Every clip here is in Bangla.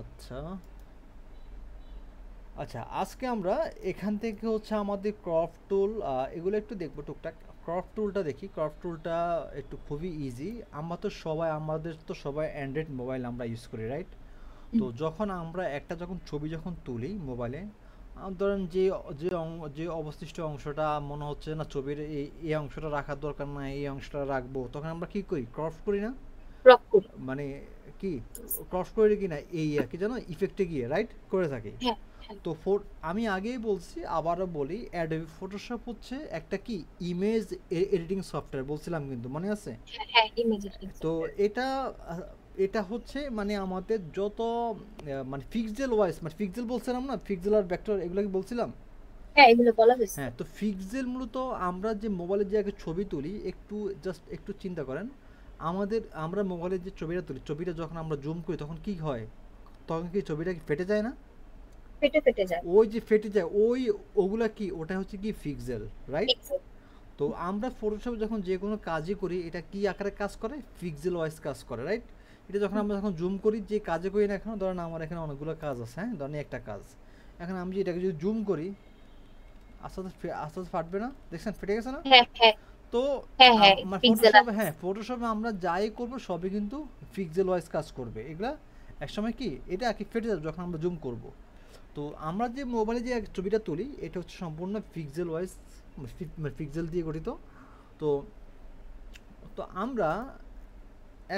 আচ্ছা আচ্ছা, আজকে আমরা এখান থেকে হচ্ছে আমাদের ক্রপ টুল এগুলো একটু দেখবো টুকটাক। ক্রপ টুলটা দেখি, ক্রপ টুলটা একটু খুবই ইজি। আমাদের তো সবাই অ্যান্ড্রয়েড মোবাইল আমরা ইউজ করি, রাইট? তো হুম, যখন আমরা একটা ছবি যখন তুলি মোবাইলে, ধরেন যে অবশিষ্ট অংশটা মনে হচ্ছে না ছবির এই অংশটা রাখার দরকার না, এই অংশটা রাখবো, তখন আমরা কি করি, ক্রপ করি না? ক্রপ করি। মানে কি, ক্রস করে কি না, এই আর কি যেন ইফেক্টে গিয়ে রাইট করে থাকি। হ্যাঁ, হ্যাঁ, তো আমি আগেই বলছি, আবারও বলি, অ্যাডোবি ফটোশপ হচ্ছে একটা কি ইমেজ এডিটিং সফটওয়্যার, বলছিলাম কিন্তু মনে আছে? হ্যাঁ, হ্যাঁ, ইমেজ এডিটিং তো সফটওয়্যার। এটা আহ, এটা হচ্ছে মানে আমাদের যত মানে ফিক্সেল ওয়াইজ, মানে ফিক্সেল বলছিলাম না, ফিক্সেল আর ভেক্টর এগুলো কি বলছিলাম? হ্যাঁ, এগুলো বলা হয়েছিল। হ্যাঁ, তো ফিক্সেল মূলত আমরা যে মোবাইলে যে আগে ছবি তুলি, জাস্ট একটু চিন্তা করেন, আমরা মোবাইলে যে ছবিটা তুলি, ছবিটা যখন আমরা জুম করি তখন কি হয়, তখন কি ছবিটা কি ফেটে যায় না? ফেটে ফেটে যায়। ওই যে ফেটে যায়, ওগুলা কি, ওটা হচ্ছে কি ফিক্সেল, রাইট? পিক্সেল। তো আমরা ফটোশপে যখন যে কোনো কাজই করি, এটা কি আকারে কাজ করে, ফিক্সেল ওয়াইজ কাজ করে, রাইট? এটা যখন জুম করি, যে কাজে করি না, এখন ধরেন আমার এখানে অনেকগুলো কাজ আছে, হ্যাঁ, ধরেন একটা কাজ, এখন আমি যে এটাকে যদি জুম করি, আস্তে আস্তে আস্তে আস্তে ফাটবে না, দেখছেন ফেটে গেছে না? হ্যাঁ, হ্যাঁ, তো হ্যাঁ, হ্যাঁ, আমার পিক্সেল ফটোশপে, আসছে। হ্যাঁ, ফটোশপে আমরা যাই করব সবই কিন্তু পিক্সেল ওয়াইজ কাজ করবে এগুলা। একসময় কি এটা কি ফেটে যাবে যখন আমরা জুম করব। তো আমরা যে মোবাইলে যে ছবিটা তুলি, এটা হচ্ছে সম্পূর্ণ পিক্সেল ওয়াইজ, পিক্সেল দিয়ে গঠিত। তো তো আমরা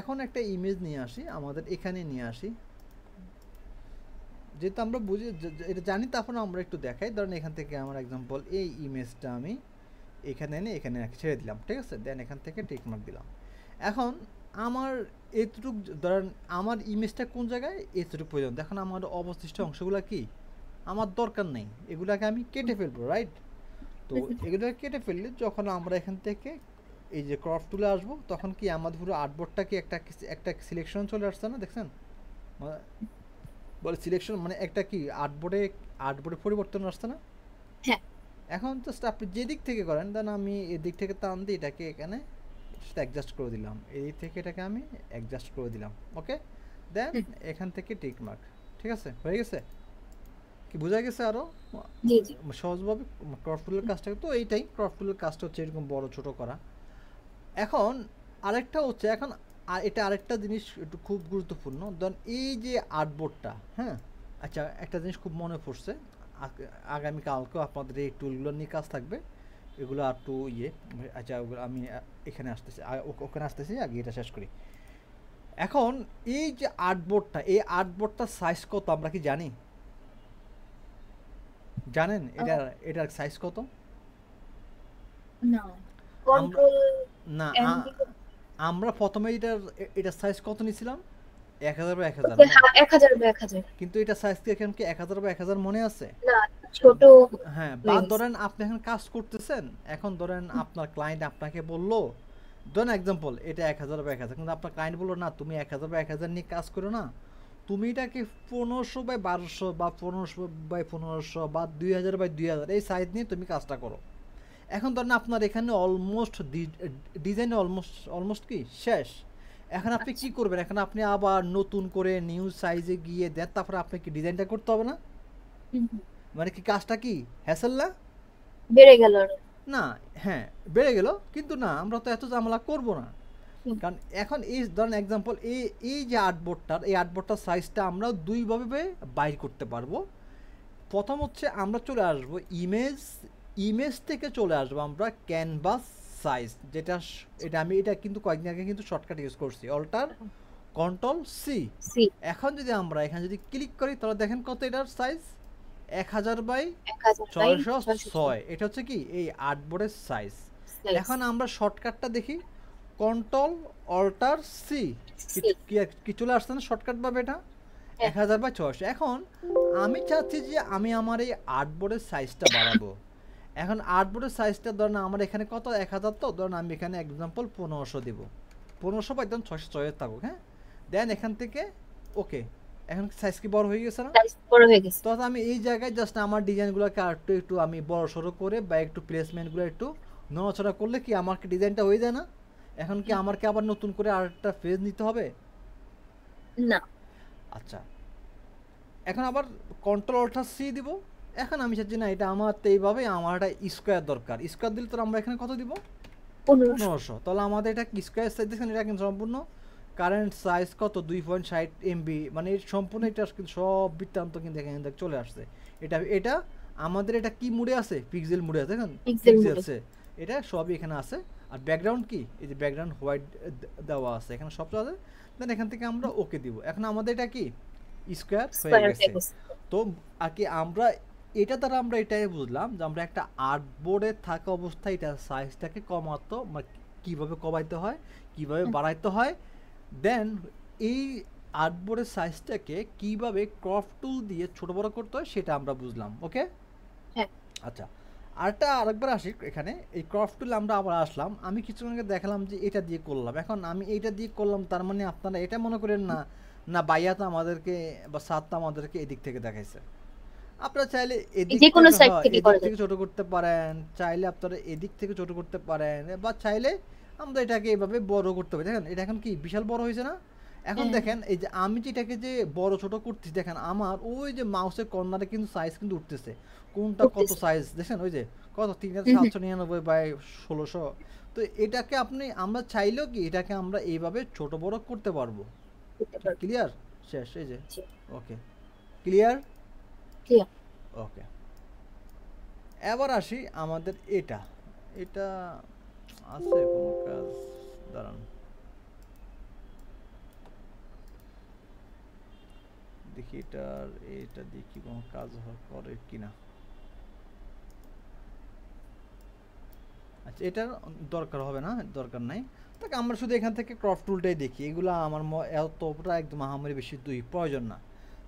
এখন একটা ইমেজ নিয়ে আসি, আমাদের এখানে নিয়ে আসি, যেহেতু আমরা বুঝি এটা জানি, তারপর আমরা একটু দেখাই। ধরেন এখান থেকে আমার এক্সাম্পল, এই ইমেজটা আমি এখানে এনে এখানে ছেড়ে দিলাম, ঠিক আছে, দেন এখান থেকে টিক মার্ক দিলাম। এখন আমার এতটুক, ধরেন আমার ইমেজটা কোন জায়গায়, এতটুকু পর্যন্ত। এখন আমার অবশিষ্ট অংশগুলো কি আমার দরকার নেই, এগুলাকে আমি কেটে ফেলবো, রাইট? তো এগুলোকে কেটে ফেললে যখন আমরা এখান থেকে এই যে ক্রপ টুলে আসবো, তখন কি আমাদের পুরো আর্টবোর্ডটা কি একটা একটা সিলেকশন চলে আসছে না, দেখছেন? বলে সিলেকশন মানে একটা কি আর্টবোর্ডে পরিবর্তন আসছে না? হ্যাঁ। এখন জাস্ট আপনি যে দিক থেকে করেন, দেন আমি এদিক থেকে টান দিই এটাকে এখানে অ্যাডজাস্ট করে দিলাম, এই দিক থেকে এটাকে আমি অ্যাডজাস্ট করে দিলাম, ওকে। দেন হুম, এখান থেকে টিক মার্ক, ঠিক আছে, হয়ে গেছে। কি বোঝা গেছে আরও জি, জি। সহজভাবে ক্রপ টুলের কাজটা? তো এইটাই ক্রপ টুলের কাজটা হচ্ছে, এরকম বড় ছোট করা। এখন আরেকটা হচ্ছে, এখন এটা আরেকটা জিনিস একটু খুব গুরুত্বপূর্ণ, ধরেন এই যে আর্টবোর্ডটা, হ্যাঁ। আচ্ছা, একটা জিনিস খুব মনে পড়ছে, আগামীকালকেও আপনাদের এই টুলগুলো নিয়ে কাজ থাকবে, এগুলো আর একটু আচ্ছা, ওগুলো আমি এখানে আসতেছি, ওখানে আসতেছি, আগে এটা শেষ করি। এখন এই যে আর্টবোর্ডটা, এই আর্টবোর্ডটার সাইজ কত আমরা কি জানি? জানেন এটার সাইজ কত? না, আমরা কন্ট্রোল না এন দিয়ে। আমরা প্রথমে এটার সাইজ কত নিয়েছিলাম, 1000 বাই 1000, ওকে, না? 1000/1000। কিন্তু এটা সাইজ কি এখন কি 1000 বাই 1000 মনে আছে? না, ছোট হ্যাঁ, বা হয়ে গেছে। ধরেন আপনি এখন কাজ করতেছেন, এখন ধরেন আপনার ক্লায়েন্ট আপনাকে বললো, ধরেন এক্সাম্পল, এটা 1000 বাই 1000, কিন্তু আপনার ক্লায়েন্ট বললো না, তুমি 1000 বাই 1000 নিয়ে কাজ করো না, তুমি এটাকে 1500 বাই 1200 বা 1500 বাই 1500 বা 2000 বাই 2000 এই সাইজ নিয়ে তুমি কাজটা করো। এখন ধরেন আপনার এখানে অলমোস্ট ডিজাইন অলমোস্ট অলমোস্ট কি শেষ। এখন আপনি কি আচ্ছা। করবেন, এখন আপনি আবার নতুন করে নিউ সাইজে গিয়ে দেন, তারপরে আপনি কি ডিজাইনটা করতে হবে না? হুম, হুম। মানে কি কাজটা কি হ্যাসেল না? বেড়ে গেল আরো। না, হ্যাঁ, বেড়ে গেল, কিন্তু না, আমরা তো এত ঝামেলা করব না। হুম, কারণ এখন এই ধরেন এক্সাম্পল, এই যে আর্টবোর্ডটার সাইজটা আমরা দুইভাবে বাইর করতে পারবো। প্রথম হচ্ছে আমরা চলে আসবো ইমেজ থেকে চলে আসবো আমরা ক্যানভাস সাইজ, এটা কিন্তু কয়েকদিন আগে কিন্তু শর্টকাট ইউজ করছি, অল্টার কন্ট্রোল সি। সি। এখন যদি আমরা এখানে যদি ক্লিক করি, তাহলে দেখেন কত এটার সাইজ, 1000 বাই 1000/606 ছয় এটা হচ্ছে কি এই আর্টবোর্ডের সাইজ। সাইজ। এখন আমরা শর্টকাটটা দেখি, কন্ট্রোল অল্টার সি, সি। কি চলে আসছে না শর্টকাট ভাবে এটা, হ্যাঁ, 1000/600। এখন আমি চাচ্ছি যে আমি আমার এই আর্টবোর্ডের সাইজটা বাড়াবো। এখন আর্টবোর্ডের সাইজটা ধরেন আমার এখানে কত, 1000, তো ধরেন আমি এখানে এক্সাম্পল 1500 দেব, 1500 বা একদম 606 থাকুক, হ্যাঁ। দেন এখান থেকে ওকে, এখন সাইজ কি বড় হয়ে গেছে না? সাইজ বড় হয়ে গেছে। তো আমি এই জায়গায় জাস্ট আমার ডিজাইনগুলোকে আর একটু একটু আমি বড় সড়ো করে বা একটু প্লেসমেন্টগুলো একটু নড়াচড়া করলে কি আমার কি ডিজাইনটা হয়ে যায় না? এখন কি হুম, আমার কি আবার নতুন করে আর একটা ফেজ নিতে হবে? না। আচ্ছা, এখন আবার কন্ট্রোল অল্টার সি দিব। এখন আমি চাচ্ছি না এটা আমার তো এইভাবে আমার একটা স্কোয়ার দরকার, স্কোয়ার দিলে তো আমরা এখানে কত দিব 1500। তাহলে আমাদের এটা স্কোয়ার সাইজ দেখছেন, এটা কিন্তু সম্পূর্ণ কারেন্ট সাইজ কত 2.60 MB, মানে এর সম্পূর্ণ এটা কিন্তু সব বৃত্তান্ত কিন্তু এখানে চলে আসছে। এটা আমাদের এটা কি মুডে আছে, পিক্সেল মুডে আছে, দেখেন পিক্সেলসে এটা সবই এখানে আছে। আর ব্যাকগ্রাউন্ড কি, এই যে ব্যাকগ্রাউন্ড হোয়াইট দেওয়া আছে এখানে সব আছে। দেন এখান থেকে আমরা ওকে দিব। এখন আমাদের এটা কি স্কোয়ার হয়ে গেছে। তো আর কি আমরা এটা দ্বারা আমরা এটাই বুঝলাম যে আমরা একটা আর্টবোর্ডে থাকা অবস্থায় এটা সাইজটাকে কমাতো, কীভাবে কমাইতে হয়, কীভাবে বাড়াইতে হয়। দেন এই আর্টবোর্ডের সাইজটাকে কীভাবে ক্রপ টুল দিয়ে ছোট বড় করতে হয় সেটা আমরা বুঝলাম। ওকে, আচ্ছা আরেকবার আসি এখানে। এই ক্রপ টুল আমরা আবার আসলাম, আমি কিছুক্ষণ আগে দেখালাম যে এটা দিয়ে করলাম। এখন আমি এইটা দিয়ে করলাম, তার মানে আপনারা এটা মনে করেন না না বাইয়াতা আমাদেরকে বা সাতটা আমাদেরকে এদিক থেকে দেখাইছে। আপনারা চাইলে এদিক থেকে ছোট করতে পারেন, চাইলে আপনারা এদিক থেকে ছোট করতে পারেন, বা চাইলে আমরা এটাকে এভাবে বড় করতে পারি। দেখেন এটা এখন কি বিশাল বড় হয়েছে না। এখন দেখেন এই যে আমি যেটাকে যে বড় ছোট করতেছি, দেখেন আমার ওই যে মাউসের কর্নারে কিন্তু সাইজ কিন্তু উঠতেছে, কোনটা কত সাইজ দেখেন, ওই যে কত 3799 বাই 1600। তো এটাকে আমরা চাইলেও কি এটাকে আমরা এইভাবে ছোট বড় করতে পারবো। ক্লিয়ার? শেষ, এই যে ওকে ক্লিয়ার। ওকে, এবার আসি আমাদের এটা আছে কোনো কাজ, দাঁড়ান দেখি এটা দিয়ে কি কোনো কাজ করে কিনা। আচ্ছা, এটার দরকার হবে না, দরকার নাই। তাকে আমরা শুধু এখান থেকে ক্রপ টুলটাই দেখি, এগুলো আমার এতটা একদম মহামারী বেশি প্রয়োজন না।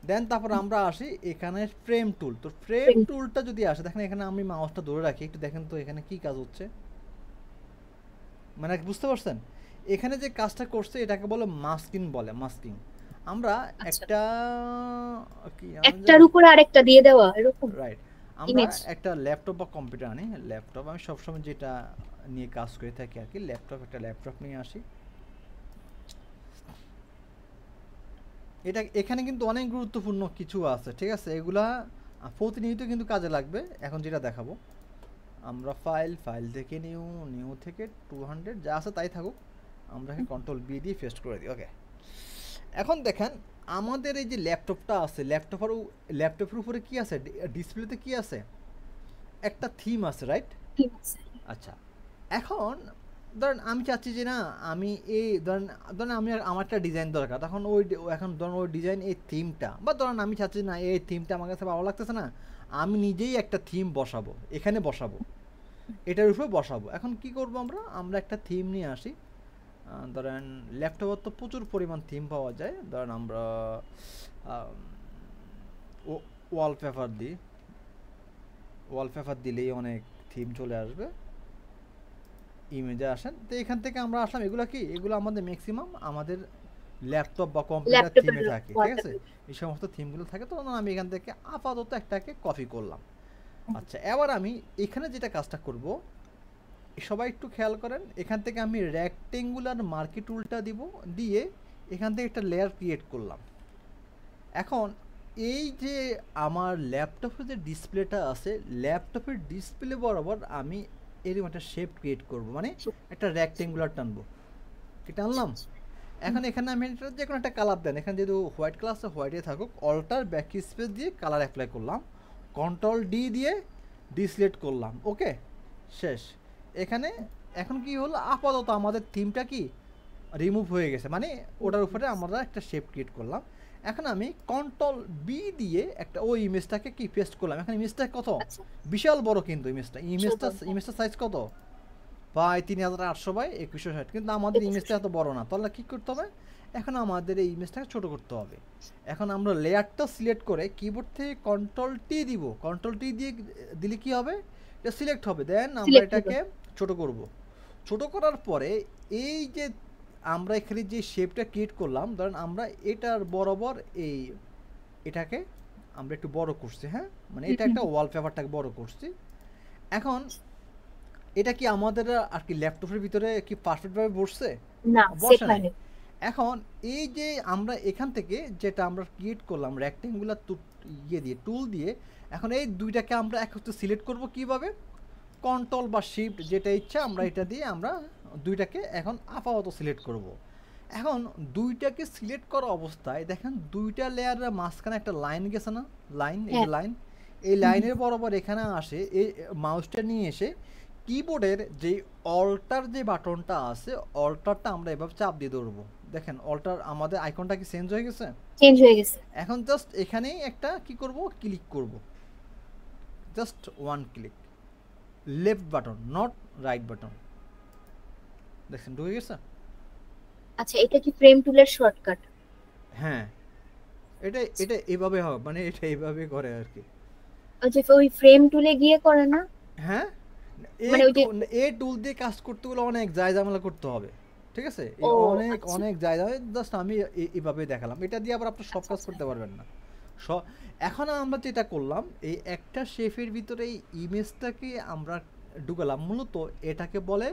দেন তারপর আমরা আসি এখানে ফ্রেম টুল। তো ফ্রেম টুলটা যদি আসে, দেখেন এখানে আমি মাউসটা ধরে রাখি, একটু দেখেন তো এখানে কি কাজ হচ্ছে, মানে বুঝতে পারছেন এখানে যে কাজটা করছে এটাকে বলে মাস্কিং বলে। মাস্কিং আমরা একটার উপর আরেকটা দিয়ে দেওয়া এরকম, রাইট। আমরা একটা ল্যাপটপ বা কম্পিউটার আনি, ল্যাপটপ আমি সবসময় যেটা নিয়ে কাজ করে থাকি আর কি, একটা ল্যাপটপ নিয়ে আসি। এটা এখানে কিন্তু অনেক গুরুত্বপূর্ণ কিছু আছে, ঠিক আছে, এগুলা প্রতিনিয়ত কিন্তু কাজে লাগবে। এখন যেটা দেখাবো আমরা ফাইল থেকে নিউ থেকে 200 যা আছে তাই থাকুক, আমরা কন্ট্রোল বি দিয়ে পেস্ট করে দিই। ওকে, এখন দেখেন আমাদের এই যে ল্যাপটপটা আছে, ল্যাপটপের উপরে কি আছে, ডিসপ্লেতে কি আছে, একটা থিম আছে, রাইট? আচ্ছা, এখন ধরেন আমি চাচ্ছি যে না আমি এই ধরেন আমি আমার একটা ডিজাইন দরকার, তখন এখন ধরেন ওই ডিজাইন এই থিমটা, বা ধরেন আমি চাচ্ছি না এই থিমটা আমার কাছে ভালো লাগতেছে না, আমি নিজেই একটা থিম বসাবো, এখানে বসাবো, এটার উপরে বসাবো। এখন কি করবো, আমরা একটা থিম নিয়ে আসি। ধরেন ল্যাপটপে তো প্রচুর পরিমাণ থিম পাওয়া যায়, ধরেন আমরা ওয়ালপেপার দিলেই অনেক থিম চলে আসবে, ইমেজে আসেন। তো এখান থেকে আমরা আসলাম, এগুলো আমাদের ম্যাক্সিমাম আমাদের ল্যাপটপ বা কম্পিউটার থিমে থাকে, ঠিক আছে, এই সমস্ত থিমগুলো থাকে। তো আমি এখান থেকে আপাতত একটাকে কপি করলাম। আচ্ছা, এবার আমি এখানে যেটা কাজটা করব, সবাই একটু খেয়াল করেন, এখান থেকে আমি রেক্টেঙ্গুলার মার্কি টুলটা দিয়ে এখান থেকে একটা লেয়ার ক্রিয়েট করলাম। এখন এই যে আমার ল্যাপটপের যে ডিসপ্লেটা আছে, ল্যাপটপের ডিসপ্লে বরাবর আমি এরকম একটা শেপ ক্রিয়েট করব, মানে একটা রেক্টেঙ্গুলার টানবো, কি টানলাম। এখন এখানে আমি যে কোনো একটা কালার দেন, এখানে যেহেতু হোয়াইট কালার আছে হোয়াইটে থাকুক, অল্টার ব্যাক স্পেস দিয়ে কালার অ্যাপ্লাই করলাম, কন্ট্রোল ডি দিয়ে ডিসলেট করলাম। ওকে, শেষ। এখানে এখন কি হলো, আপাতত আমাদের থিমটা কি রিমুভ হয়ে গেছে, মানে ওটার উপরে আমরা একটা শেপ ক্রিয়েট করলাম। এখন আমি কন্ট্রোল বি দিয়ে একটা ওই ইমেজটাকে কি পেস্ট করলাম। এখন ইমেজটা কত বিশাল বড়, কিন্তু ইমেজটা সাইজ কত প্রায় 3800 বাই 2160, কিন্তু আমাদের ইমেজটা এত বড় না। তাহলে কি করতে হবে, এখন আমাদের এই ইমেজটাকে ছোট করতে হবে। এখন আমরা লেয়ারটা সিলেক্ট করে কিবোর্ড থেকে কন্ট্রোল টি দিব, কন্ট্রোল টি দিয়ে দিলে কি হবে, এটা সিলেক্ট হবে। দেন আমরা এটাকে ছোট করব। ছোট করার পরে এই যে আমরা এখানে যে শেপটা ক্রিয়েট করলাম, ধরেন আমরা এটার বরাবর এটাকে আমরা একটু বড় করছি, হ্যাঁ, মানে এটা একটা ওয়ালপেপারটাকে বড় করছি। এখন এটা কি আমাদের আর কি ল্যাপটপের ভিতরে কি পারফেক্ট ভাবে বসছে? না, সেট হয়নি। এখন এই যে আমরা এখান থেকে যেটা আমরা ক্রিয়েট করলাম রেক্টেঙ্গুলার দিয়ে টুল দিয়ে, এখন এই দুইটাকে আমরা একসাথে সিলেক্ট করব কিভাবে? কন্ট্রোল বা শিফট যেটা ইচ্ছা আমরা এটা দিয়ে আমরা দুইটাকে এখন আপাতত সিলেক্ট করব। এখন দুইটাকে সিলেক্ট করা অবস্থায় দেখেন দুইটা লেয়ারের মাঝখানে একটা লাইন গেছে না, লাইন, এই যে লাইন, এই লাইনের বরাবর এখানে আসে এই মাউসটা নিয়ে এসে কিবোর্ডের যে অল্টার যে বাটনটা আছে অল্টারটা আমরা এভাবে চাপ দিয়ে ধরবো। দেখেন অল্টার আমাদের আইকনটা কি চেঞ্জ হয়ে গেছে? চেঞ্জ হয়ে গেছে। এখন জাস্ট এখানেই একটা কি করব, ক্লিক করব, just one click, left button, not right button. দেখছেন ঢুকে গেছে? আচ্ছা, এটা কি ফ্রেম টুলের শর্টকাট? হ্যাঁ, এটা এটা এইভাবে হবে, মানে এটা এইভাবে করে আর কি। আচ্ছা, ওই ফ্রেম টুলে গিয়ে করে না? হ্যাঁ, মানে ওই যে এই টুল দিয়ে কাজ করতে গেলে অনেক ঝামেলা করতে হবে, ঠিক আছে? ও অনেক আচ্ছা অনেক ঝামেলা, জাস্ট আমি এইভাবে দেখালাম। এটা দিয়ে আবার আপনি সব কাজ আচ্ছা করতে পারবেন না। এখন আমরা যেটা করলাম এই একটা শেফের ভিতরে এই ইমেজটাকে আমরা ঢুকালাম, মূলত এটাকে বলে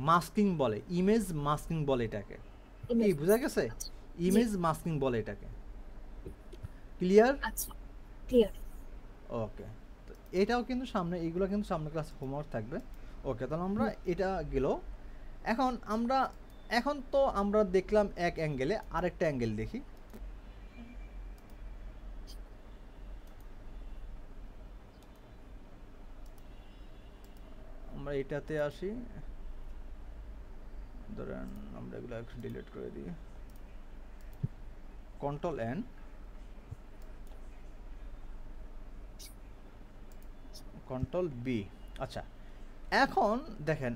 মাস্কিং বলে, ইমেজ মাস্কিং বলে এটাকে। কি বোঝা গেছে? আচ্ছা ইমেজ মাস্কিং বলে এটাকে। ক্লিয়ার? আচ্ছা ক্লিয়ার। ওকে, তো এটাও কিন্তু সামনে, এইগুলো কিন্তু সামনে ক্লাস হোমওয়ার্ক থাকবে। ওকে, তাহলে আমরা এটা গেল। এখন তো আমরা দেখলাম এক অ্যাঙ্গেলে, আরেকটা অ্যাঙ্গেল দেখি। আমরা এটাতে আসি, ধরেন আমরা এগুলো একটু ডিলিট করে দিই, কন্ট্রোল এন, কন্ট্রোল বি। আচ্ছা, এখন দেখেন,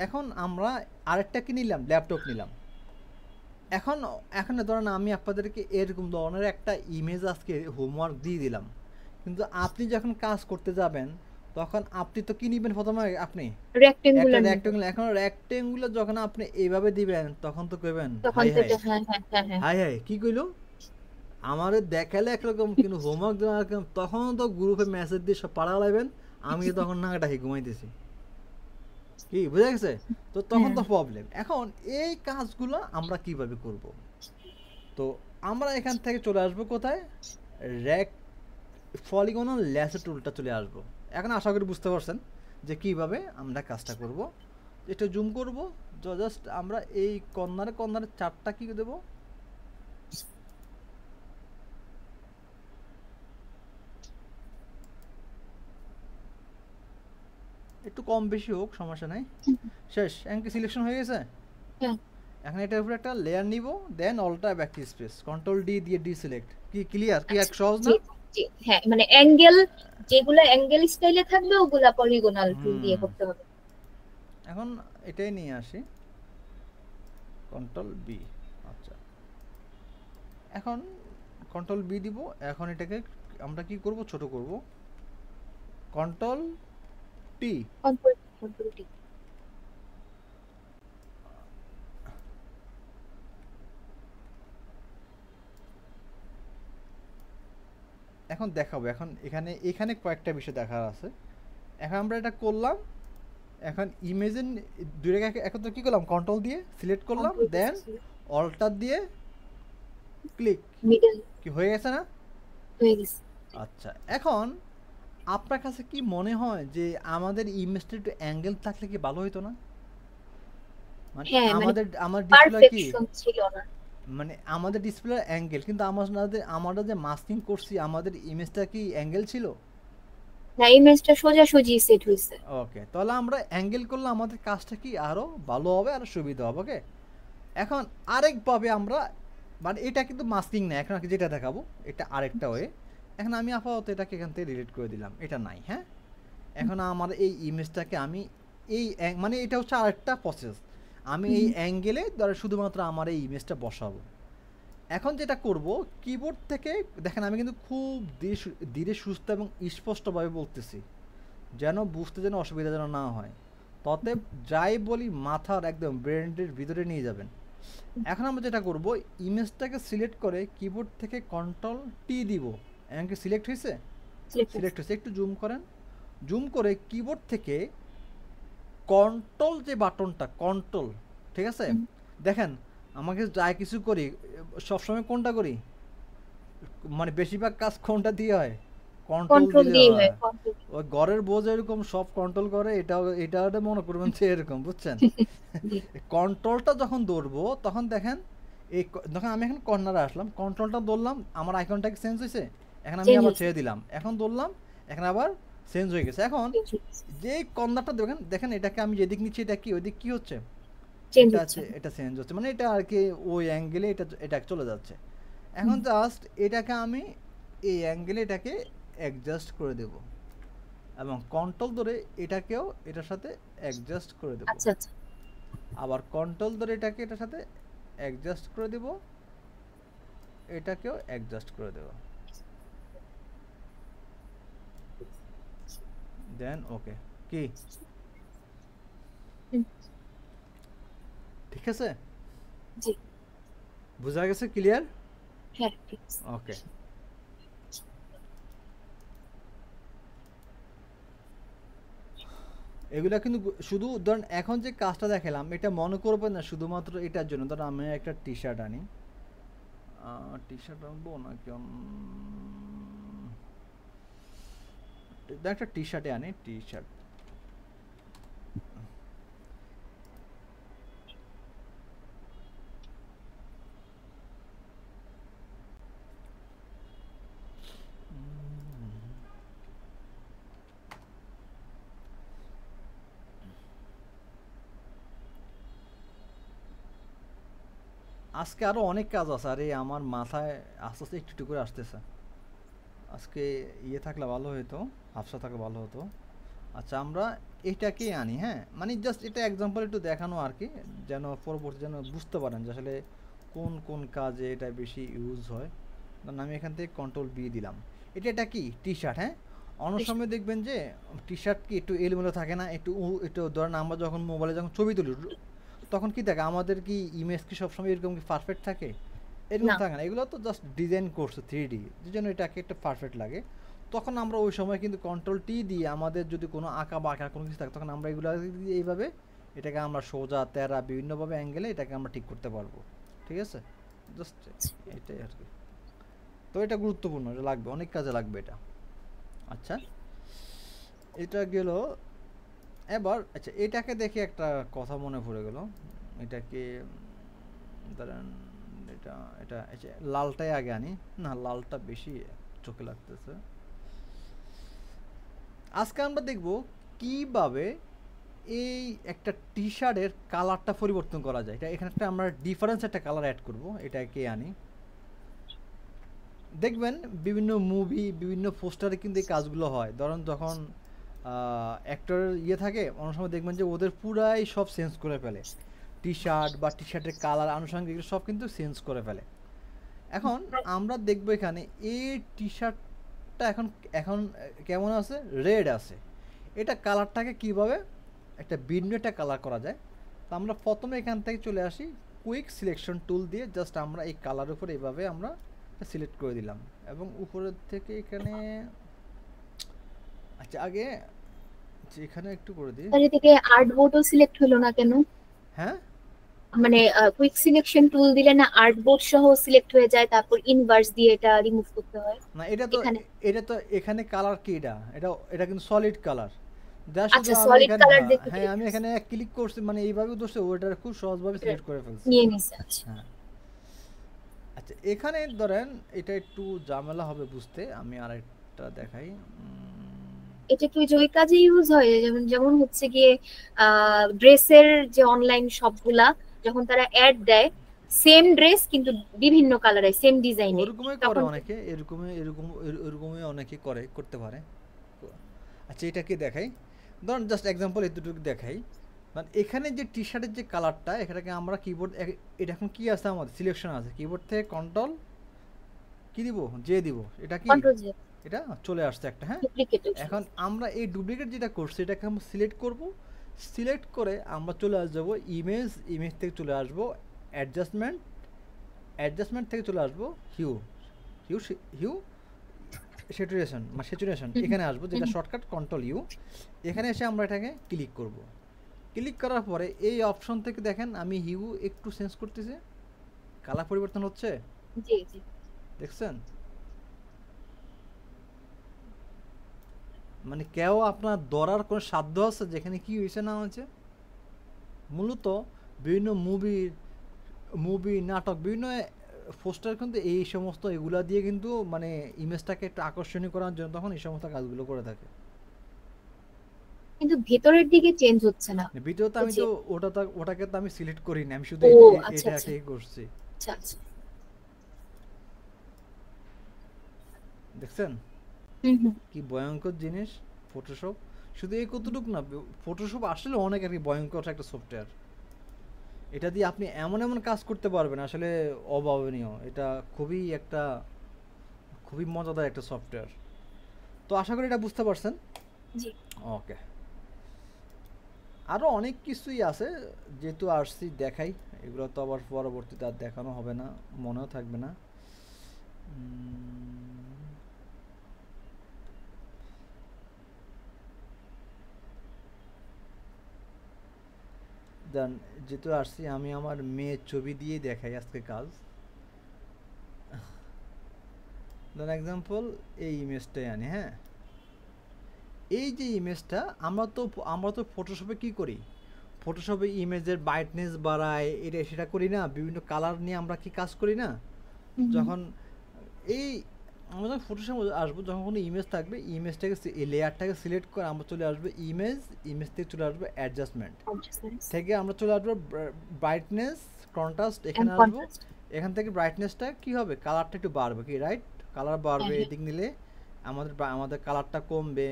এখন আমরা আরেকটা কি নিলাম, ল্যাপটপ নিলাম। এখন ধরেন আমি আপনাদেরকে এরকম ধরনের একটা ইমেজ আজকে হোমওয়ার্ক দিয়ে দিলাম, কিন্তু আপনি যখন কাজ করতে যাবেন তখন আপনি তো কি নিবেন প্রথমে? আপনি একটা রেক্টেঙ্গুলার। এখন রেক্টেঙ্গুলার যখন আপনি এইভাবে দিবেন তখন তো কইবেন হাই হাই হাই হাই, কি কইলো আমারে দেখালে একরকম কিন্তু হোমওয়ার্ক দেওয়া একরকম। তখন তো গ্রুপে মেসেজ দিয়ে সব পাড়া লাইবেন, আমি তখন নাগাটা ঘুমাইতেছি। কি বুঝা গেছে? তো তখন তো প্রবলেম। এখন এই কাজগুলো আমরা কিভাবে করব? তো আমরা এখান থেকে চলে আসবো কোথায়? পলিগনাল ল্যাসো টুলটা চলে আসবো। এখন আশা করি বুঝতে পারছেন যে কিভাবে আমরা কাজটা করব। একটু জুম করব, জাস্ট আমরা এই কর্নারে চারটা কি দেব, একটু কম বেশি হোক সমস্যা নাই। শেষ, অ্যাঙ্কি সিলেকশন হয়ে গেছে। এখন এটার উপরে একটা লেয়ার নিব, দেন অল্টা ব্যাক স্পেস, কন্ট্রোল ডি দিয়ে ডিসিলেক্ট। কি ক্লিয়ার? কি এক সহজ না? হ্যাঁ, মানে অ্যাঙ্গেল যেগুলো অ্যাঙ্গেল স্টাইলে থাকবে ওগুলা পলিগনাল টুল দিয়ে করতে হবে। এখন এটাই নিয়ে আসি, কন্ট্রোল বি। আচ্ছা, এখন কন্ট্রোল বি দিব। এখন এটাকে আমরা কি করব, ছোট করব, কন্ট্রোল টি। Control T. এখন দেখাবো, এখন এখানে কয়েকটা বিষয় দেখার আছে। এখন আমরা এটা করলাম, এখন ইমেজের দুই রেখা একত্র কি করলাম, কন্ট্রোল দিয়ে সিলেক্ট করলাম, দেন অল্টার দিয়ে ক্লিক। কি হয়ে গেছে না? হয়ে গেছে। আচ্ছা, এখন আপনার কাছে কি মনে হয় যে আমাদের ইমেজটা একটু অ্যাঙ্গেল থাকলে কি ভালো হতো না? মানে আমার ডিসপ্লে কি ছিল না, মানে আমাদের ডিসপ্লে অ্যাঙ্গেল, কিন্তু আমরা যে মাস্কিং করছি আমাদের ইমেজটা কি অ্যাঙ্গেল ছিল না? ইমেজটা সোজাসুজি সেট হইছে। ওকে, তাহলে আমরা অ্যাঙ্গেল করলে আমাদের কাজটা কি আরো ভালো হবে, আরো সুবিধা হবে। ওকে, এখন আরেকভাবে আমরা, মানে এটা কিন্তু মাস্কিং না, এখন যেটা দেখাবো এটা আরেকটা ওয়ে। এখন আমি আপাতত এটাকে এখান থেকে ডিলিট করে দিলাম, এটা নাই। হ্যাঁ, এখন আমার এই ইমেজটাকে আমি মানে এটা হচ্ছে আরেকটা প্রসেস। আমি এই অ্যাঙ্গেলে ধরে শুধুমাত্র আমার এই ইমেজটা বসাবো। এখন যেটা করব, কিবোর্ড থেকে দেখেন আমি কিন্তু খুব ধীরে সুস্থ এবং স্পষ্টভাবে বলতেছি, যেন বুঝতে যেন অসুবিধা যেন না হয়। ততে যাই বলি মাথার একদম ব্রেনের ভিতরে নিয়ে যাবেন। এখন আমরা যেটা করব, ইমেজটাকে সিলেক্ট করে কিবোর্ড থেকে কন্ট্রোল টি দিব। এমনকি সিলেক্ট হয়েছে? সিলেক্ট হয়েছে। একটু জুম করেন, জুম করে কিবোর্ড থেকে কন্ট্রোল যে বাটনটা, কন্ট্রোল, ঠিক আছে, দেখেন আমাকে যা কিছু করি সবসময় কোনটা করি, মানে বেশিরভাগ কাজ কোনটা দিয়ে হয়, কন্ট্রোল কন্ট্রোল দিলে দিয়ে হয়, হয়। কন্ট্রোল। ওই ঘরের বোঝা এরকম সব কন্ট্রোল করে, এটা মনে করবেন যে এরকম, বুঝছেন? জি কন্ট্রোলটা যখন ধরবো তখন দেখেন যখন আমি এখন কর্নারে আসলাম, কন্ট্রোলটা ধরলাম, আমার আইকনটা কি চেঞ্জ হয়েছে? এখন আমি চেঞ্জ আবার হয়েছে। ছেড়ে দিলাম, এখন ধরলাম, এখন আবার চেঞ্জ হয়ে গেছে। এখন যে কর্নারটা দেখেন, দেখেন এটাকে আমি যেদিক নিচ্ছি এটা কি ওইদিক কি হচ্ছে, চেঞ্জ এটা হচ্ছে। আছে, এটা চেঞ্জ হচ্ছে, মানে এটা আর কি ওই অ্যাঙ্গেলে এটা চলে যাচ্ছে। এখন জাস্ট এটাকে আমি এই অ্যাঙ্গেলে এটাকে অ্যাডজাস্ট করে দেব, এবং কন্ট্রোল ধরে এটাকেও এটার সাথে অ্যাডজাস্ট করে দেব, আচ্ছা আচ্ছা। আবার কন্ট্রোল ধরে এটাকে এটার সাথে অ্যাডজাস্ট করে দেব, এটাকেও অ্যাডজাস্ট করে দেব, দেন ওকে। কি ঠিক আছে? জি বোঝা গেছে? ক্লিয়ার? হ্যাঁ ঠিক আছে। ওকে। এগুলা কিন্তু শুধু ধরেন এখন যে কাজটা দেখালাম এটা মনে করবেন না শুধুমাত্র এটার জন্য। ধরেন আমি একটা টি শার্ট আনি, টি শার্ট আনবো নাকি একটা টি শার্টে আনি, টি শার্ট আজকে আরো অনেক কাজ আছে, আরে আমার মাথায় আস্তে আস্তে একটু একটু করে আসতেছে। আজকে ইয়ে থাকলে ভালো হতো, হাফসা থাকলে ভালো হতো। আচ্ছা আমরা এটাকেই আনি, হ্যাঁ, মানে জাস্ট এটা এক্সাম্পল একটু দেখানো আর কি, যেন পরবর্তী যেন বুঝতে পারেন যে আসলে কোন কোন কাজে এটা বেশি ইউজ হয়। কারণ আমি এখান থেকে কন্ট্রোল বি দিলাম। এটা কি টি শার্ট, হ্যাঁ। অনেক সময় দেখবেন যে টি শার্ট কি একটু এলোমেলো থাকে না, একটু ধরেন আমরা যখন মোবাইলে যখন ছবি তুলি তখন কি থাকে, আমাদের কি ইমেজ কি সবসময় এরকম কি পারফেক্ট থাকে? এরকম না থাকে না, এগুলো তো জাস্ট ডিজাইন করছে 3D, যে জন্য এটাকে একটা পারফেক্ট লাগে। তখন আমরা ওই সময় কিন্তু কন্ট্রোল টি দিয়ে আমাদের যদি কোনো আঁকা বা আঁকা কোনো কিছু থাকে তখন আমরা এগুলো দিয়ে এইভাবে এটাকে আমরা সোজা তেরা বিভিন্নভাবে অ্যাঙ্গেলে এটাকে আমরা ঠিক করতে পারবো। ঠিক আছে, জাস্ট এটাই আর কি। তো এটা গুরুত্বপূর্ণ, এটা লাগবে, অনেক কাজে লাগবে এটা। আচ্ছা এটা গেল। এবার আচ্ছা এটাকে দেখে একটা কথা মনে পড়ে গেল, এটাকে ধরেন এটা এটা আচ্ছা লালটাই আগে আনি, না লালটা বেশি চোখে লাগতেছে। আজকে আমরা দেখব কিভাবে এই একটা টি শার্টের কালারটা পরিবর্তন করা যায়। এটা এখানে একটা আমরা ডিফারেন্স একটা কালার অ্যাড করব, এটাকে আনি। দেখবেন বিভিন্ন মুভি বিভিন্ন পোস্টারে কিন্তু এই কাজগুলো হয়। ধরুন যখন অ্যাক্টরের ইয়ে থাকে অনেক সময় দেখবেন যে ওদের পুরাই সব চেঞ্জ করে ফেলে, টি শার্ট বা টি শার্টের কালার আনুষঙ্গিক সব কিন্তু চেঞ্জ করে ফেলে। এখন আমরা দেখব এখানে এই টি শার্টটা এখন এখন কেমন আছে, রেড আছে। এটা কালারটাকে কিভাবে একটা ভিন্ন একটা কালার করা যায়। তো আমরা প্রথমে এখান থেকে চলে আসি, কুইক সিলেকশন টুল দিয়ে জাস্ট আমরা এই কালার উপরে এইভাবে আমরা সিলেক্ট করে দিলাম, এবং উপরের থেকে এখানে আচ্ছা আগে এখানে একটু করে দিই। তার থেকে আর্ট বোর্ডও সিলেক্ট হলো না কেন? হ্যাঁ মানে কুইক সিলেকশন টুল দিলে না আর্ট বোর্ড সহ সিলেক্ট হয়ে যায়, তারপর ইনভার্স দিয়ে এটা রিমুভ করতে হয় না, এটা তো এখানে? এটা তো এখানে কালার কি, এটা এটা এটা কিন্তু সলিড কালার। যা শুধু আচ্ছা আমি সলিড এখানে, কালার হ্যাঁ দেখে হ্যাঁ আমি এখানে এক ক্লিক করছি, মানে এইভাবে দোষে ওটা খুব সহজভাবে সিলেক্ট করে ফেলছি। নিয়ে নিছে। আচ্ছা হ্যাঁ আচ্ছা এখানে ধরেন এটা একটু ঝামেলা হবে বুঝতে, আমি আরেকটা দেখাই। এটা কি ওই কাজে ইউজ হয়, যেমন যেমন হচ্ছে গিয়ে ড্রেসের যে অনলাইন শপগুলা যখন তারা অ্যাড দেয়, সেম ড্রেস কিন্তু বিভিন্ন কালারে সেম ডিজাইনের, ওরকমই করে তখন অনেকে, এরকমই অনেকে করতে পারে। আচ্ছা এটাকে দেখাই, ধরুন জাস্ট এক্সাম্পল এতটুকু দেখাই। মানে এখানে যে টি শার্টের যে কালারটা, এখানে আমরা কিবোর্ড, এটা এখন কি আছে আমাদের সিলেকশন আছে, কিবোর্ড থেকে কন্ট্রোল কি দিব, যে দিব, এটা কি কন্ট্রোল জে এটা চলে আসছে একটা, হ্যাঁ। ডুপ্লিকেট। এখন আমরা এই ডুপ্লিকেট যেটা করছি এটাকে আমরা সিলেক্ট করব, সিলেক্ট করে আমরা চলে আসবো ইমেজ থেকে চলে আসবো অ্যাডজাস্টমেন্ট থেকে চলে আসবো হিউ হিউ হিউ স্যাচুরেশন এখানে আসবো, যেটা শর্টকাট কন্ট্রোল ইউ। এখানে এসে আমরা এটাকে ক্লিক করব। ক্লিক করার পরে এই অপশন থেকে দেখেন আমি হিউ একটু চেঞ্জ করতেছি, কালার পরিবর্তন হচ্ছে, জি জি। দেখছেন? মানে কেউ আপনার ধরার কোনো সাধ্য আছে যেখানে কি হয়েছে না হয়েছে? মূলত বিভিন্ন মুভি নাটক বিভিন্ন পোস্টার কিন্তু এই সমস্ত এগুলা দিয়ে কিন্তু মানে ইমেজটাকে একটু আকর্ষণীয় করার জন্য তখন এই সমস্ত কাজগুলো করে থাকে। কিন্তু ভেতরের দিকে চেঞ্জ হচ্ছে না। ভিডিওতে ওই আমি যে তো ওটাকে তো আমি সিলেক্ট করিনি, আমি শুধু ও আচ্ছা আচ্ছা এটাকেই করছি। আচ্ছা আচ্ছা। দেখছেন হুম হুম। কি ভয়ঙ্কর জিনিস ফটোশপ? শুধু এই কতটুকু না, ফটোশপ আসলে অনেক আর কি ভয়ঙ্কর একটা সফটওয়্যার। এটা দিয়ে আপনি এমন এমন কাজ করতে পারবেন আসলে অভাবনীয়। এটা খুবই মজাদার একটা সফটওয়্যার। তো আশা করি এটা বুঝতে পারছেন। জি। ওকে, আরও অনেক কিছুই আছে, যেহেতু আসছি দেখাই। এগুলো তো আবার পরবর্তীতে আর দেখানো হবে না, মনেও থাকবে না। দেন যেহেতু আসছি আমি আমার মেয়ের ছবি দিয়ে দেখাই আজকে কাজ। দেন এক্সাম্পল এই ইমেজটাই আনি। হ্যাঁ, এই যে ইমেজটা আমরা তো ফটোশপে কি করি, ফটোশপে ইমেজের ব্রাইটনেস বাড়ায় এটা সেটা করি না, বিভিন্ন কালার নিয়ে আমরা কি কাজ করি না। হুম হুম। যখন এই আমরা যখন ফটোশপে আসবো, যখন কোনো ইমেজ থাকবে, ইমেজটাকে এই লেয়ারটাকে সিলেক্ট করে আমরা চলে আসবো ইমেজ থেকে চলে আসবো অ্যাডজাস্টমেন্ট Adjustments থেকে আমরা চলে আসবো ব্রাইটনেস কন্ট্রাস্ট, and এখানে আসবো। contrast. এখান থেকে ব্রাইটনেসটা কি হবে, কালারটা একটু বাড়বে কি, রাইট? কালার হ্যাঁ বাড়বে, হ্যাঁ। এদিক নিলে আমাদের কালারটা কমবে।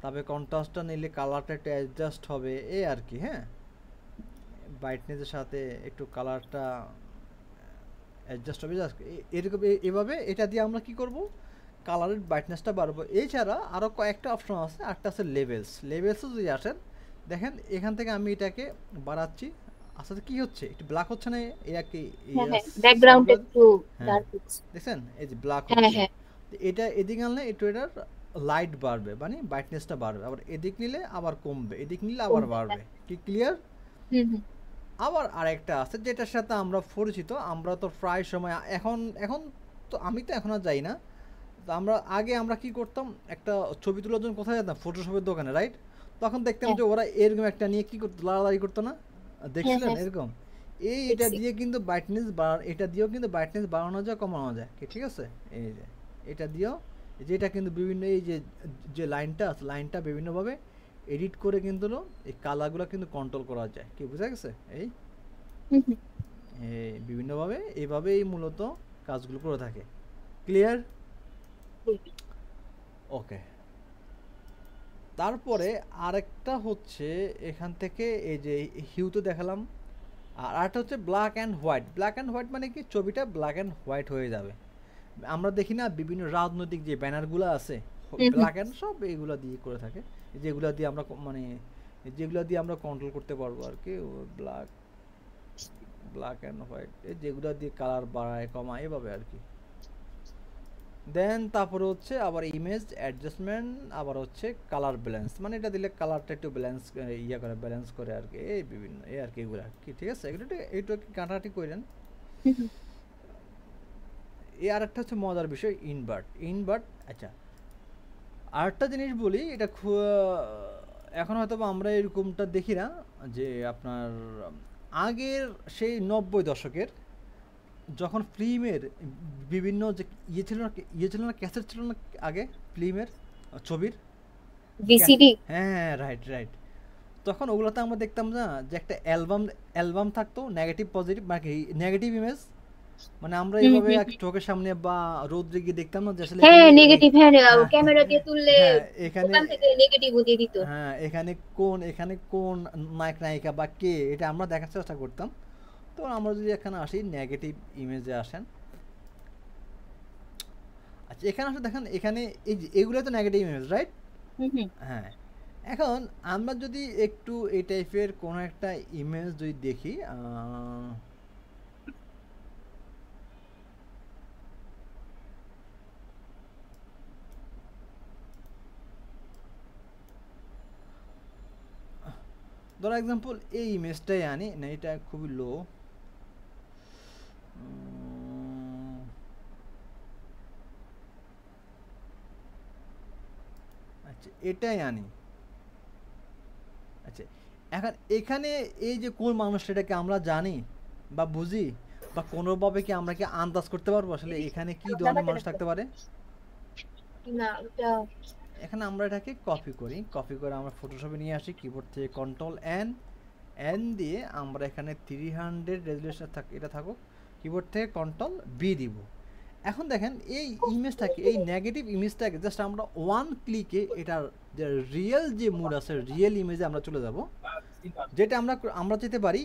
তবে কন্ট্রাস্টটা নিলে কালারটা একটু অ্যাডজাস্ট হবে এই আর কি। হ্যাঁ, ব্রাইটনেসের সাথে একটু কালারটা অ্যাডজাস্ট হবে, জাস্ট এরকম এভাবে এটা দিয়ে আমরা কি করব, কালারের ব্রাইটনেসটা বাড়বো। এছাড়া আরও কয়েকটা অপশন আছে, একটা আছে লেভেলসও যদি আসেন, দেখেন এখান থেকে আমি এটাকে বাড়াচ্ছি। আস্তে কি হচ্ছে, একটু ব্ল্যাক হচ্ছে না এটাকে? হ্যাঁ হ্যাঁ, ব্যাকগ্রাউন্ড একটু হ্যাঁ, ডার্ক হচ্ছে। দেখছেন এই যে ব্ল্যাক হ্যাঁ হচ্ছে। হ্যাঁ। এটা এদিকে আনলে একটু এটার লাইট বাড়বে, মানে ব্রাইটনেসটা বাড়বে। আবার এদিক নিলে আবার কমবে, এদিক নিলে আবার কমবে, হ্যাঁ। বাড়বে। কি ক্লিয়ার? হুম হুম। আবার আরেকটা আছে যেটার সাথে আমরা পরিচিত, আমরা তো প্রায় সময় এখন এখন তো আমি তো এখন আর যাই না। তো আমরা কি করতাম, একটা ছবি তোলার জন্য কোথায় যেতাম, ফটোশপের দোকানে, রাইট? তখন দেখতাম হ্যাঁ যে ওরা এরকম একটা নিয়ে কি করতো, লাড়ালাড়ি করতো না? হ্যাঁ দেখছিলেন হ্যাঁ, এরকম? এটা দেখছি। দিয়ে কিন্তু এটা দিয়েও কিন্তু ব্রাইটনেস বাড়ানো যায়, কমানো যায়। ঠিক আছে? এই যে এটা দিয়েও, যেটা কিন্তু বিভিন্ন এই যে যে লাইনটা আছে, লাইনটা বিভিন্নভাবে এডিট করে কিন্তু এই কালারগুলো কিন্তু কন্ট্রোল করা যায়। কি বুঝা গেছে? এই হুম হুম। বিভিন্নভাবে এইভাবেই মূলত কাজগুলো করে থাকে। ক্লিয়ার? ওকে, তারপরে আরেকটা হচ্ছে এখান থেকে এই যে হিউ তো দেখালাম, আর আরেকটা হচ্ছে black and white. Black and white মানে কি, ছবিটা ব্ল্যাক অ্যান্ড হোয়াইট হয়ে যাবে। আমরা দেখি না বিভিন্ন রাজনৈতিক যে ব্যানারগুলো আছে, হুম হুম। ব্ল্যাক অ্যান্ড সব এগুলো দিয়ে করে থাকে, যেগুলো দিয়ে আমরা মানে যেগুলো দিয়ে আমরা কন্ট্রোল করতে পারবো আর কি। ব্ল্যাক ব্ল্যাক অ্যান্ড হোয়াইট, যেগুলো দিয়ে কালার বাড়ায় কমায় এভাবে আর কি। দেন তারপরে হচ্ছে আবার ইমেজ অ্যাডজাস্টমেন্ট, আবার হচ্ছে কালার ব্যালেন্স, মানে এটা দিলে কালারটা একটু ব্যালেন্স করে আর কি। এই বিভিন্ন এই আর কি, এগুলো কি ঠিক আছে, এগুলো একটু কাটাকাটি করেন। হুম হুম। এই আরেকটা হচ্ছে মজার বিষয়, ইনভার্ট। আচ্ছা, আরেকটা জিনিস বলি, এটা এখন হয়তো আমরা এরকমটা দেখি না, যে আপনার আগের সেই 90 দশকের যখন ফিল্মের বিভিন্ন যে ইয়ে ছিল না, ক্যাসেট ছিল না আগে, ফিল্মের ছবির ভিসিডি। হ্যাঁ, রাইট রাইট। তখন ওগুলোতে আমরা দেখতাম না যে একটা অ্যালবাম থাকতো, নেগেটিভ পজিটিভ, মানে নেগেটিভ ইমেজ, মানে আমরা হুম এইভাবে হুম এক হুম। চোখের সামনে বা রোদ্রে গিয়ে দেখতাম না যে আসলে হ্যাঁ এখানে নেগেটিভ, হ্যাঁ হ্যাঁ ক্যামেরা দিয়ে তুললে হ্যাঁ এখানে ওখান থেকে নেগেটিভও দিয়ে দিত। হ্যাঁ এখানে কোন নায়ক নায়িকা বা কে, এটা আমরা দেখার চেষ্টা করতাম। তো আমরা যদি এখানে আসি, নেগেটিভ ইমেজে আসেন। আচ্ছা, এখানে আসলে দেখেন, এখানে এই যে এগুলো তো নেগেটিভ ইমেজ, রাইট? হুম হুম। হ্যাঁ, এখন আমরা যদি একটু এই টাইপের কোনো একটা ইমেজ যদি দেখি, ধরো এক্সাম্পল এই ইমেজটাই আনি না, এটা খুবই লো। আচ্ছা এটাই আনি। আচ্ছা এখন এখানে এই যে কোন মানুষটা, এটাকে আমরা জানি বা বুঝি, বা কোনোভাবে কি আমরা কি আন্দাজ করতে পারবো আসলে এখানে কি ধরনের মানুষ থাকতে পারে? না ওটা এখানে আমরা এটাকে কপি করি, কপি করে আমরা ফটোশপে নিয়ে আসি, কিবোর্ড থেকে কন্ট্রোল এন, এন দিয়ে আমরা এখানে 300 রেজুলেশন এটা থাকুক, কিবোর্ড থেকে কন্ট্রোল বি দিব। এখন দেখেন এই ইমেজটাকে, এই নেগেটিভ ইমেজটাকে জাস্ট আমরা ওয়ান ক্লিকে এটার যে রিয়েল যে মুড আছে, রিয়েল ইমেজে আমরা চলে যাব। যেটা আমরা যেতে পারি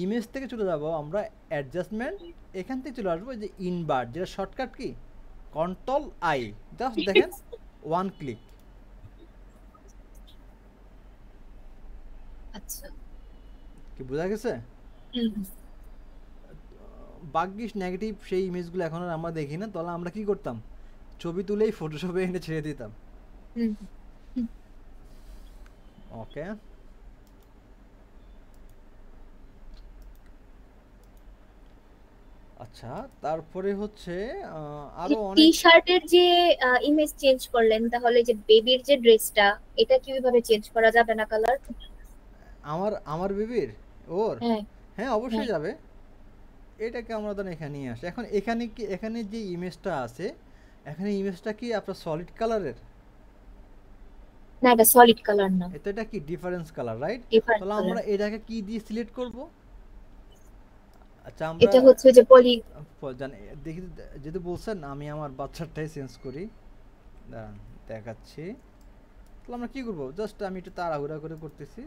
ইমেজ থেকে চলে যাব আমরা অ্যাডজাস্টমেন্ট, এখান থেকে চলে আসবো যে ইনভার্ট, যেটা shortcut key control I, just দেখেন ওয়ান ক্লিক। আচ্ছা কি বোঝা গেছে? ভাগ্যিস নেগেটিভ সেই ইমেজগুলো এখন আর আমরা দেখি না, তাহলে আমরা কি করতাম, ছবি তুলেই ফটোশপে এনে ছেড়ে দিতাম। ওকে আচ্ছা, তারপরে হচ্ছে আরো টি অনেক। শার্টের যে ইমেজ চেঞ্জ করলেন, তাহলে যে বেবির যে ড্রেসটা, এটা কিভাবে চেঞ্জ করা যাবে না কালার? আমার বেবির ওর, হ্যাঁ হ্যাঁ অবশ্যই হ্যাঁ যাবে। এটাকে আমরা ধরেন এখানে নিয়ে আসি। এখন এখানে যে ইমেজটা আছে, এখানে ইমেজটা কি আপনার সলিড কালারের? না, এটা সলিড কালার না, এটা কি ডিফারেন্স কালার, রাইট? ডিফারেন্ট তাহলে কালার। আমরা এটাকে কি দিয়ে সিলেক্ট করব? আচ্ছা আমরা এটা হচ্ছে যে পলি। জানি, দেখি যদি বলছেন আমি আমার বাচ্চারটাই চেঞ্জ করি, দাঁড়ান দেখাচ্ছি। তাহলে আমরা কি করব, জাস্ট আমি একটু তাড়াহুড়া করে করতেছি।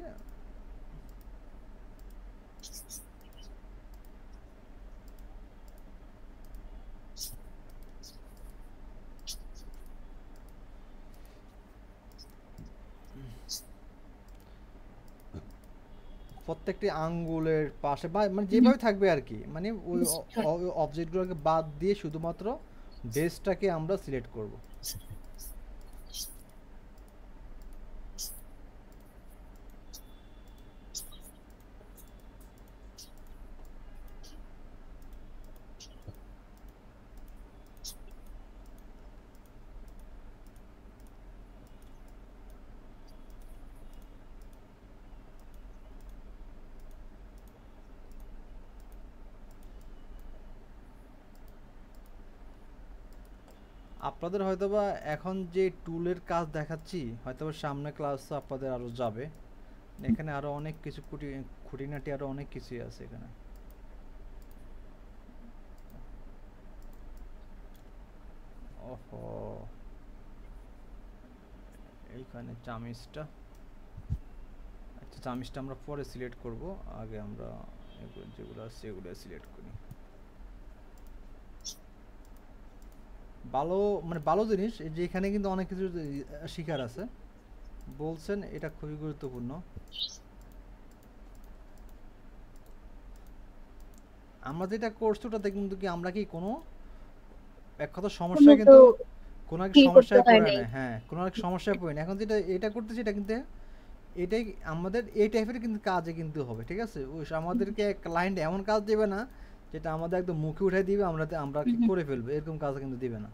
প্রত্যেকটি আঙ্গুলের পাশে বা মানে যেভাবে থাকবে আর কি, মানে ওই অবজেক্টগুলোকে বাদ দিয়ে শুধুমাত্র বেসটাকে আমরা সিলেক্ট করব। আপনাদের হয়তোবা এখন যে টুলের কাজ দেখাচ্ছি, হয়তোবা সামনে ক্লাস আপনাদের আরো যাবে, এখানে আরো অনেক কিছু খুঁটিনাটি আরো অনেক কিছুই আছে এখানে। ওহো, এইখানে চামিচটা, আচ্ছা চামিচটা আমরা পরে সিলেক্ট করব, আগে আমরা যেগুলো আছে সেগুলো সিলেক্ট করি। ভালো মানে ভালো জিনিস যে এখানে কিন্তু অনেক কিছু শিখার আছে, বলছেন এটা খুবই গুরুত্বপূর্ণ। আমরা যেটা করছি ওটাতে কিন্তু কি আমরা কি কোনো এক কথা সমস্যায় কিন্তু কোনো এক সমস্যায় পড়ে না, হ্যাঁ কোনো এক সমস্যায় পড়ে না। এখন যেটা এটা করতেছি এটা কিন্তু এটাই আমাদের এই টাইপের কিন্তু কাজে কিন্তু হবে, ঠিক আছে? ওই আমাদেরকে ক্লায়েন্ট এমন কাজ দেবে না যেটা আমাদের একদম মুখে উঠাই দিবে, আমরা কি করে ফেলবো, এরকম কাজ কিন্তু দিবে না।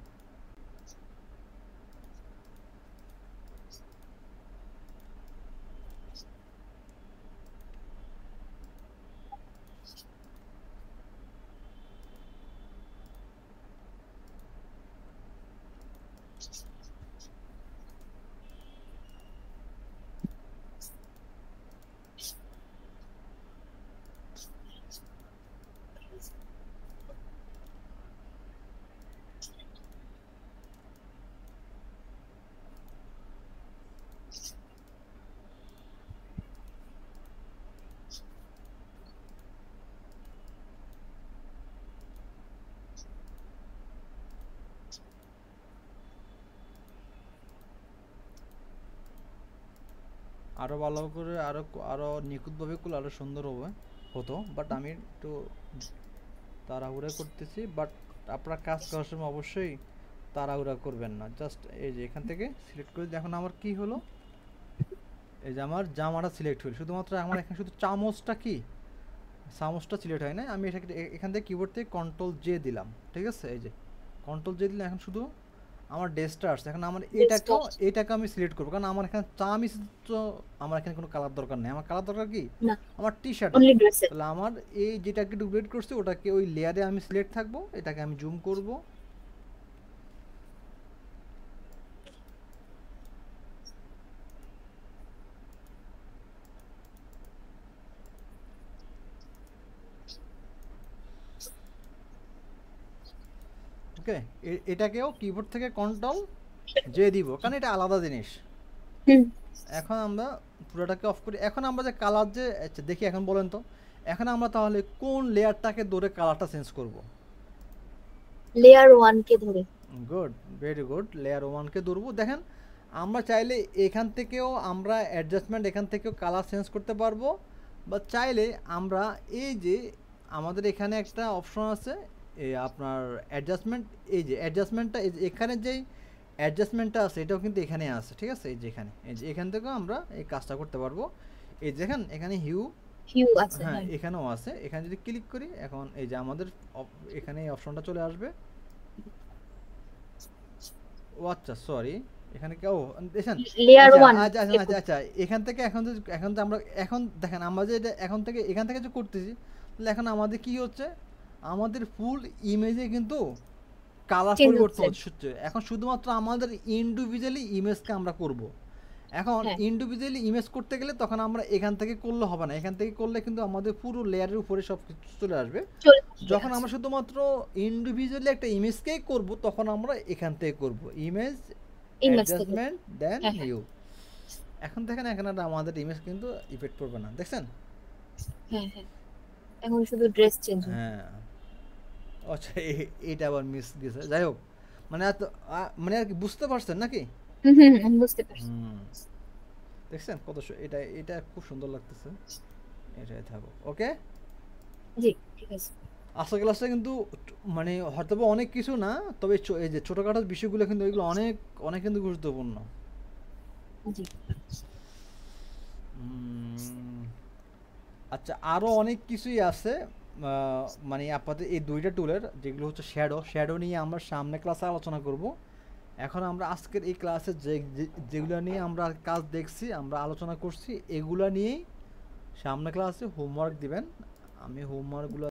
আরো ভালো করে আরো নিখুঁতভাবে করলে আরো সুন্দর হতো, বাট আমি একটু তাড়াহুড়া করতেছি। বাট আপনারা কাজ করার সময় অবশ্যই তাড়াহুড়া করবেন না, জাস্ট এই যে এখান থেকে সিলেক্ট করে এখন আমার কি হলো, এই যে আমার জামাটা সিলেক্ট হলো, শুধুমাত্র আমার এখানে শুধু চামচটা সিলেক্ট হয় না। আমি এখান থেকে কিবোর্ড থেকে কন্ট্রোল জে দিলাম, ঠিক আছে? এই যে কন্ট্রোল জে দিলে এখন শুধু আমার ড্রেসটা আসছে, এখন আমার ড্রেসটা এটাকে আমি সিলেক্ট করবো, কারণ আমার এখানে চামিজ তো আমার এখানে কোনো কালার দরকার নেই, আমার কালার দরকার কি না, আমার টি শার্টের। অনলি ড্রেসের। তাহলে আমার এই যেটাকে ডুপ্লিকেট করছি ওটাকে ওই লেয়ারে আমি সিলেক্ট থাকবো, এটাকে আমি জুম করব। ওকে, এটাকেও কিবোর্ড থেকে কন্ট্রোল জে দিব, কারণ এটা আলাদা জিনিস। হুম, এখন আমরা পুরোটাকে অফ করি। এখন আমরা যে কালার যে আচ্ছা দেখি, এখন বলেন তো এখন আমরা তাহলে কোন লেয়ারটাকে ধরে কালারটা চেঞ্জ করব? লেয়ার 1 কে ধরে। গুড, ভেরি গুড, লেয়ার 1কে ধরবো। দেখেন আমরা চাইলে এখান থেকেও আমরা অ্যাডজাস্টমেন্ট এখান থেকেও কালার চেঞ্জ করতে পারবো, বা চাইলে আমরা এই যে আমাদের এখানে একটা অপশন আছে এই আপনার অ্যাডজাস্টমেন্ট, এই যে অ্যাডজাস্টমেন্টটা এই যে এখানে যেই অ্যাডজাস্টমেন্টটা আছে এটাও কিন্তু এখানে আছে, ঠিক আছে? এই যে এখানে, এই যে এখান থেকেও আমরা এই কাজটা করতে পারবো। এই দেখেন এখানে হিউ, হিউ আছে, হ্যাঁ হ্যাঁ। এখানেও আছে। এখানে যদি ক্লিক করি এখন এই যে আমাদের এখানে এই অপশনটা চলে আসবে। ও আচ্ছা সরি, এখানে কেউ দেখেন লেয়ার আচ্ছা 1 আচ্ছা আচ্ছা আচ্ছা আচ্ছা এখান থেকে এখন যে আমরা এখন দেখেন আমরা যে এটা এখন থেকে এখান থেকে যে করতেছি, তাহলে এখন আমাদের কি হচ্ছে, আমাদের ফুল ইমেজে কিন্তু কালার চেঞ্জ পরিবর্তন হচ্ছে। হচ্ছে। এখন শুধুমাত্র আমাদের ইন্ডিভিজুয়ালি ইমেজকে আমরা করব। এখন হ্যাঁ, ইন্ডিভিজুয়ালি ইমেজ করতে গেলে তখন আমরা এখান থেকে করলে হবে না, এখান থেকে করলে কিন্তু আমাদের পুরো লেয়ারের উপরে সব কিছু চলে আসবে। চলে যখন আসছে। আমরা শুধুমাত্র ইন্ডিভিজুয়ালি একটা ইমেজকেই করব তখন আমরা এখান থেকে করব ইমেজ ইমেজ থেকে। অ্যাডজাস্টমেন্ট দেন হ্যাঁ, হ্যাঁ, হিউ। এখন দেখেন এখানে আর আমাদের ইমেজ কিন্তু ইফেক্ট পড়বে না, দেখছেন? হ্যাঁ, হ্যাঁ, এখন শুধু ড্রেস চেঞ্জ হবে। হ্যাঁ, আচ্ছা এটা আবার মিস গেছে, যাই হোক। মানে এত মানে আর কি বুঝতে পারছেন নাকি? হুম, হুম, আমি বুঝতে পারছি। হুম, দেখছেন কত এটা এটা খুব সুন্দর লাগতেছে। এটাই থাকো, ওকে। জি, ঠিক আছে। আজকের ক্লাসটা কিন্তু মানে হয়তো বা অনেক কিছু না, তবে এই যে ছোটখাটো বিষয়গুলো কিন্তু এগুলো অনেক অনেক কিন্তু গুরুত্বপূর্ণ। জি। উম, আচ্ছা আরও অনেক কিছুই আছে, মানে আপাতত এই দুইটা টুলের যেগুলো হচ্ছে শ্যাডো নিয়ে আমরা সামনে ক্লাসে আলোচনা করব। এখন আমরা আজকের এই ক্লাসে যেগুলো নিয়ে আমরা কাজ দেখছি আমরা আলোচনা করছি এগুলো নিয়েই সামনে ক্লাসে হোমওয়ার্ক দিবেন। আমি হোমওয়ার্কগুলো